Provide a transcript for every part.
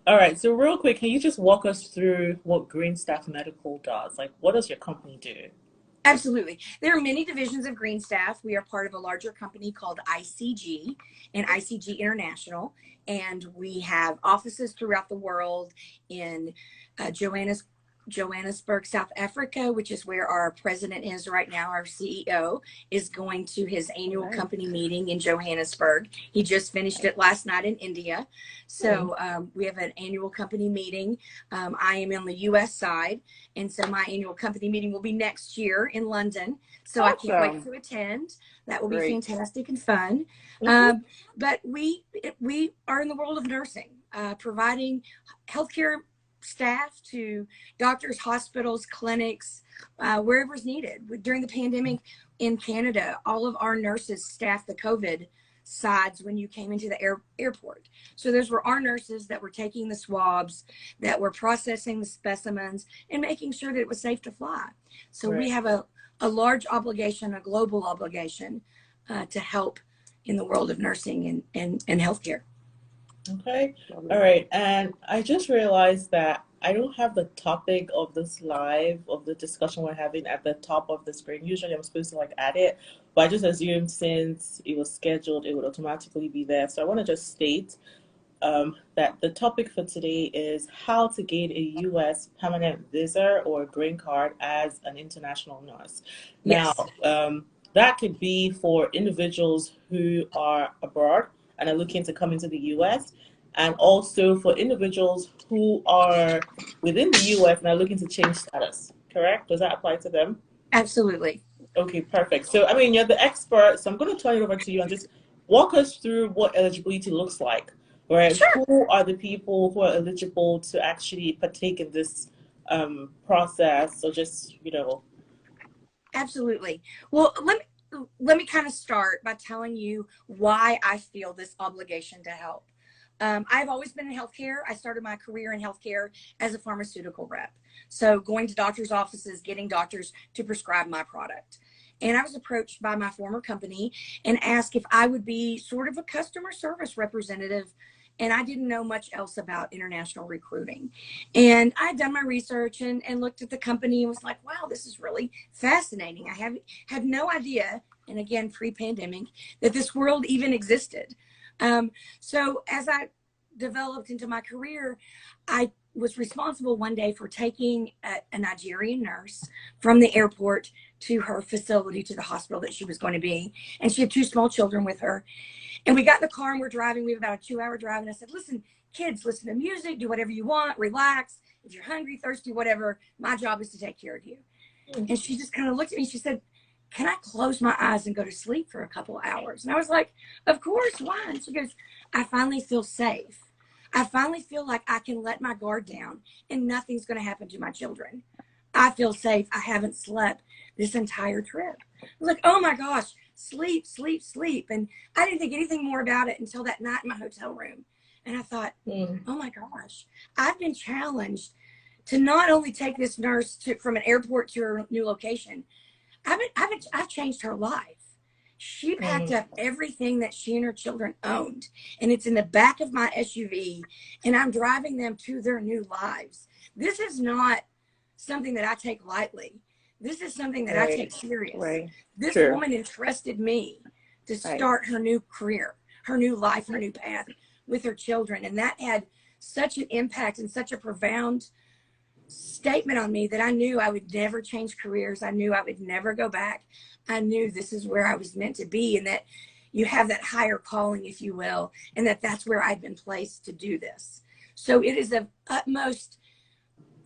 All right, so real quick, can you just walk us through what Green Staff Medical does? Like, what does your company do? Absolutely. There are many divisions of Green Staff. We are part of a larger company called ICG and ICG International. And we have offices throughout the world in Johannesburg, South Africa, which is where our president is right now. Our CEO is going to his annual Nice. company meeting in Johannesburg. He just finished it last night in India. Hmm. So we have an annual company meeting. I am on the US side. And so my annual company meeting will be next year in London. So I can't wait Awesome. to attend. That will be Great. fantastic and fun. Hmm. But we are in the world of nursing, providing healthcare staff to doctors, hospitals, clinics, wherever's needed. During the pandemic in Canada, all of our nurses staffed the COVID sides when you came into the airport. So those were our nurses that were taking the swabs, that were processing the specimens, and making sure that it was safe to fly. So we Right. have a large obligation, a global obligation to help in the world of nursing and healthcare. Okay. Love All it. right. And I just realized that I don't have the topic of this live of the discussion we're having at the top of the screen. Usually I'm supposed to like add it, but I just assumed since it was scheduled, it would automatically be there. So I want to just state that the topic for today is how to gain a U.S. permanent visa or green card as an international nurse. Now, Yes. that could be for individuals who are abroad and are looking to come into the U.S., and also for individuals who are within the U.S. and are looking to change status. Correct? Does that apply to them? Absolutely. Okay, perfect. So, I mean, you're the expert, so I'm going to turn it over to you and just walk us through what eligibility looks like, right? Sure. Who are the people who are eligible to actually partake in this process? So, just, Absolutely. Well, let me kind of start by telling you why I feel this obligation to help. I've always been in healthcare. I started my career in healthcare as a pharmaceutical rep. So going to doctors' offices, getting doctors to prescribe my product. And I was approached by my former company and asked if I would be sort of a customer service representative. And I didn't know much else about international recruiting. And I had done my research and looked at the company and was like, wow, this is really fascinating. I had no idea, and again, pre-pandemic, that this world even existed. So as I developed into my career, I was responsible one day for taking a Nigerian nurse from the airport to her facility, to the hospital that she was going to be. And she had two small children with her. And we got in the car and we're driving. We have about a 2 hour drive. And I said, listen, kids, listen to music, do whatever you want, relax. If you're hungry, thirsty, whatever, my job is to take care of you. And she just kind of looked at me. She said, can I close my eyes and go to sleep for a couple of hours? And I was like, of course, why? And she goes, I finally feel safe. I finally feel like I can let my guard down and nothing's going to happen to my children. I feel safe. I haven't slept this entire trip. I was like, oh my gosh, sleep, sleep, sleep. And I didn't think anything more about it until that night in my hotel room. And I thought, mm, oh my gosh, I've been challenged to not only take this nurse from an airport to her new location, I've changed her life. She packed mm, up everything that she and her children owned, and it's in the back of my SUV, and I'm driving them to their new lives. This is not something that I take lightly. This is something that I right, take serious. Right. This True. woman entrusted me to Right. start her new career, her new life, her new path with her children, and that had such an impact and such a profound statement on me that I knew I would never change careers. I knew I would never go back. I knew this is where I was meant to be, and that you have that higher calling, if you will, and that that's where I've been placed to do this. So it is of utmost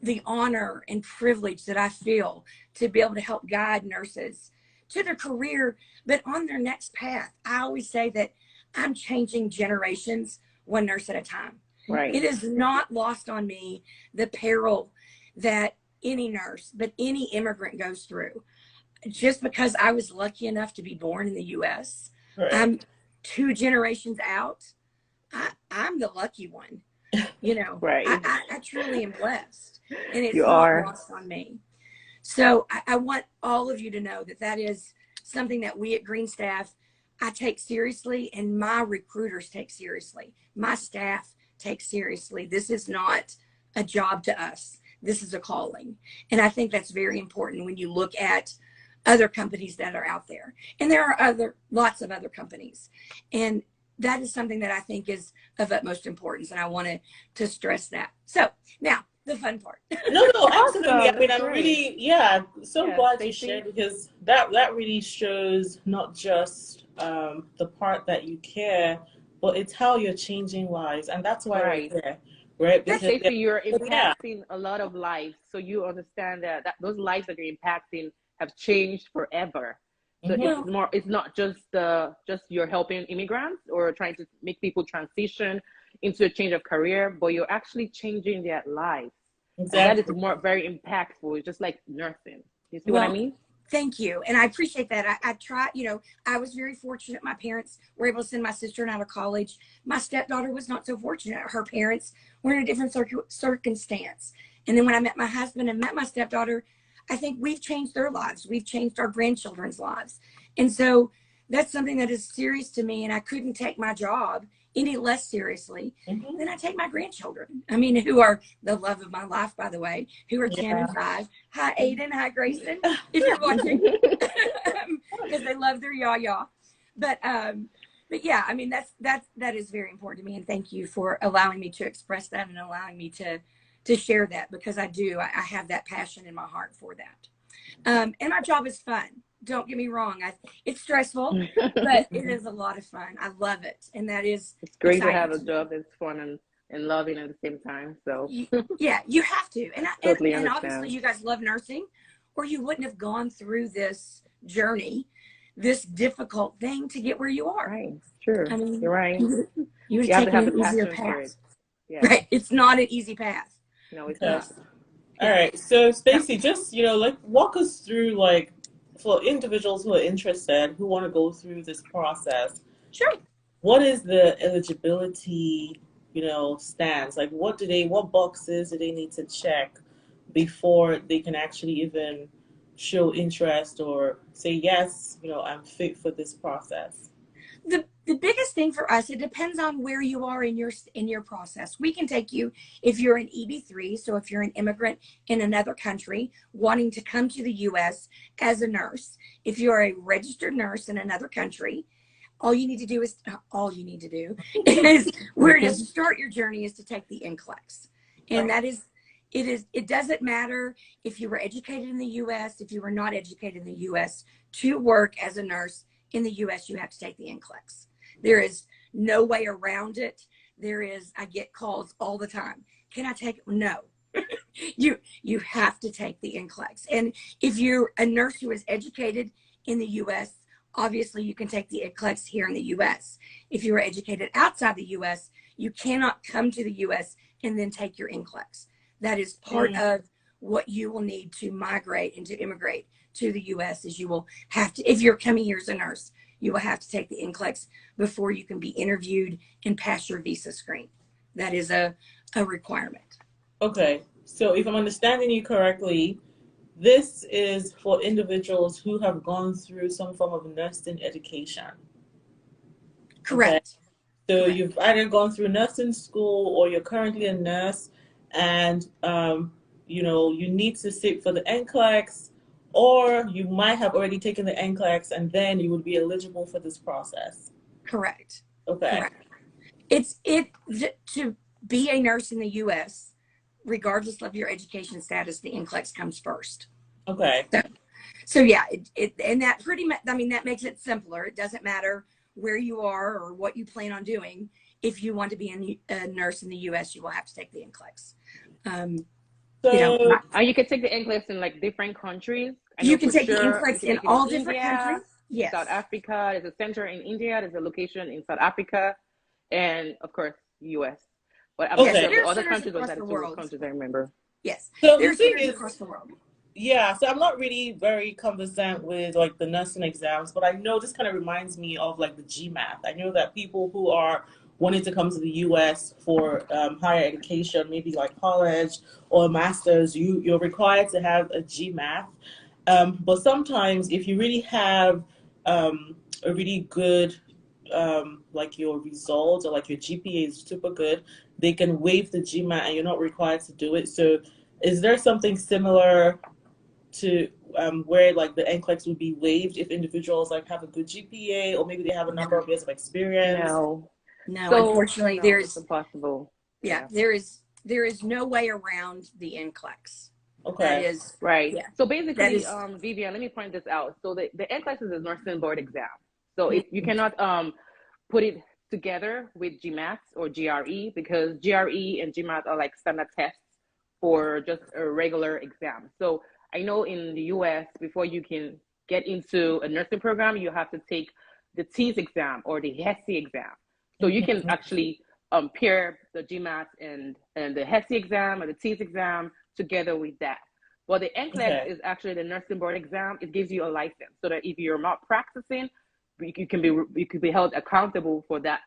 the honor and privilege that I feel to be able to help guide nurses to their career, but on their next path. I always say that I'm changing generations one nurse at a time. Right. It is not lost on me the peril that any nurse, but any immigrant goes through. Just because I was lucky enough to be born in the US, right. I'm two generations out. I'm the lucky one. You know, Right. I truly am blessed, and it's You not are. lost on me. So I want all of you to know that that is something that we at Green Staff, I take seriously, and my recruiters take seriously. My staff take seriously. This is not a job to us. This is a calling. And I think that's very important when you look at other companies that are out there. And there are lots of other companies. And that is something that I think is of utmost importance. And I wanted to stress that. So now the fun part. No, absolutely. I mean, That's I'm great. really, yeah, so Yeah, glad you Stacey. shared, because that really shows not just the part that you care, but it's how you're changing lives, and that's why we're Right. here, right? And Because Stacey, you're yeah, impacting a lot of lives. So you understand that those lives that you're impacting have changed forever. So hmm it's Well, more, it's not just you're helping immigrants or trying to make people transition into a change of career, but you're actually changing their lives. And that is exactly. more very impactful. It's just like nursing. You see what I well, mean? thank you. And I appreciate that. I try, I was very fortunate. My parents were able to send my sister and I to college. My stepdaughter was not so fortunate. Her parents were in a different circumstance. And then when I met my husband and met my stepdaughter, I think we've changed their lives. We've changed our grandchildren's lives. And so that's something that is serious to me. And I couldn't take my job any less seriously hmm than I take my grandchildren. I mean, who are the love of my life, by the way, who are 10 and Yeah. 5. Hi, Aiden. Hi, Grayson, if you're watching, because they love their yah-yah. But yeah, I mean, that is very important to me. And thank you for allowing me to express that and allowing me to share that, because I do. I have that passion in my heart for that. And my job is fun. Don't get me wrong. It's stressful, but it is a lot of fun. I love it. And that is It's great to have exciting a to me. job that's fun and loving at the same time. So Yeah, you have to. And, totally and obviously understand. you guys love nursing, or you wouldn't have gone through this journey, this difficult thing to get where you are. Right. Sure. I You're mean, right. you would have You have to taken have the an easier passion for it. path, Yeah. right? It's not an easy path. No, it's Okay. not. All Yeah. right. So No, Stacey, just like walk us through, like, for individuals who are interested, who want to go through this process, sure. what is the eligibility, stands? Like, what boxes do they need to check before they can actually even show interest or say, yes, I'm fit for this process? The biggest thing for us, it depends on where you are in your process. We can take you if you're an EB3, so if you're an immigrant in another country wanting to come to the US as a nurse. If you're a registered nurse in another country, all you need to do is where to start your journey is to take the NCLEX. And that is it doesn't matter if you were educated in the US, if you were not educated in the US. To work as a nurse in the US, you have to take the NCLEX. There is no way around it. I get calls all the time. Can I take it? No. You have to take the NCLEX. And if you're a nurse who is educated in the US, obviously you can take the NCLEX here in the US. If you are educated outside the US, you cannot come to the US and then take your NCLEX. That is part of what you will need to migrate and to immigrate to the US. Is you will have to, if you're coming here as a nurse, you will have to take the NCLEX before you can be interviewed and pass your visa screen. That is a requirement. Okay. So if I'm understanding you correctly, this is for individuals who have gone through some form of nursing education. Okay. Correct. So Correct. you've either gone through nursing school or you're currently a nurse, and you need to sit for the NCLEX, or you might have already taken the NCLEX and then you would be eligible for this process. Correct. Okay. Correct. To be a nurse in the US, regardless of your education status, the NCLEX comes first. Okay. So yeah, and that pretty much, I mean, that makes it simpler. It doesn't matter where you are or what you plan on doing. If you want to be a nurse in the US, you will have to take the NCLEX. So You can take the NCLEX in like different countries. I know you can for take the sure you NCLEX can in take it all in different India, countries. Yes. South Africa. There's a center in India. There's a location in South Africa, and of course, US. But I'm Okay. sure of the There's other centers countries, those across are the the two world. countries I remember. Yes. So the There's thing centers is, across the world. yeah, so I'm not really very conversant with like the nursing exams, but I know this kind of reminds me of like the GMAT. I know that people who are wanting to come to the US for higher education, maybe like college or a master's, you're required to have a GMAT. But sometimes if you really have a really good like your results, or like your GPA is super good, they can waive the GMAT and you're not required to do it. So is there something similar to where like the NCLEX would be waived if individuals like have a good GPA or maybe they have a number of years of experience? No. No, So, unfortunately, no, there's it's impossible. yeah, there is no way around the NCLEX. That Okay. is Right. yeah. So That basically, is Vivian, let me point this out. So the NCLEX is a nursing board exam. So if you cannot put it together with GMAT or GRE, because GRE and GMAT are like standard tests for just a regular exam. So I know in the US, before you can get into a nursing program, you have to take the TEAS exam or the HESI exam. So you can actually pair the GMAT and the HESI exam or the TEAS exam together with that. Well, the NCLEX Okay. is actually the nursing board exam. It gives you a license so that if you're not practicing, you can be held accountable for that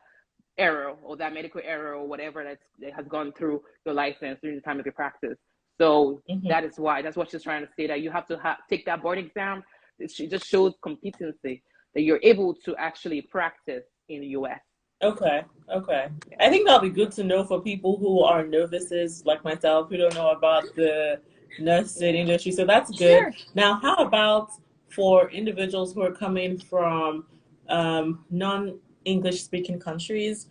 error or that medical error or whatever that has gone through your license during the time of your practice. So that's what she's trying to say, that you have to take that board exam. It just shows competency that you're able to actually practice in the US. Okay. Okay. I think that'll be good to know for people who are novices like myself who don't know about the nursing industry. So that's good. sure. Now, how about for individuals who are coming from non-English speaking countries?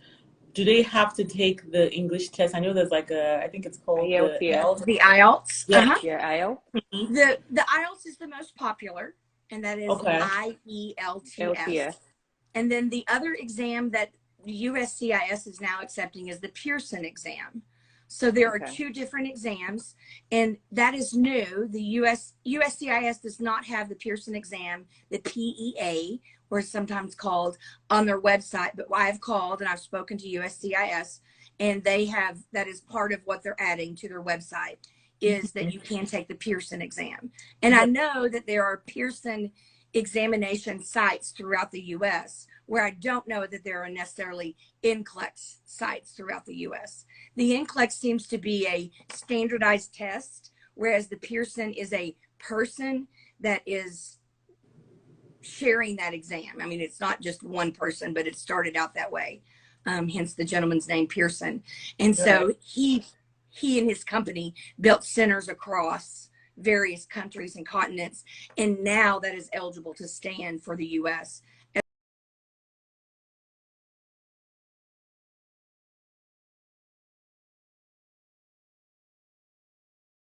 Do they have to take the English test? I know there's like I think it's called the IELTS. The IELTS. Yeah. Yeah, IELTS. The IELTS is the most popular, and that is Okay. IELTS. LTS. And then the other exam that USCIS is now accepting is the Pearson exam. So there are two different exams, and that is new. The USCIS does not have the Pearson exam, the PEA, or sometimes called on their website. But I've called and I've spoken to USCIS, and they have, that is part of what they're adding to their website, is that you can take the Pearson exam. And I know that there are Pearson examination sites throughout the U.S., where I don't know that there are necessarily NCLEX sites throughout the U.S. The NCLEX seems to be a standardized test, whereas the Pearson is a person that is sharing that exam. I mean, it's not just one person, but it started out that way. Hence the gentleman's name, Pearson. And so he and his company built centers across various countries and continents, and now that is eligible to stand for the U.S.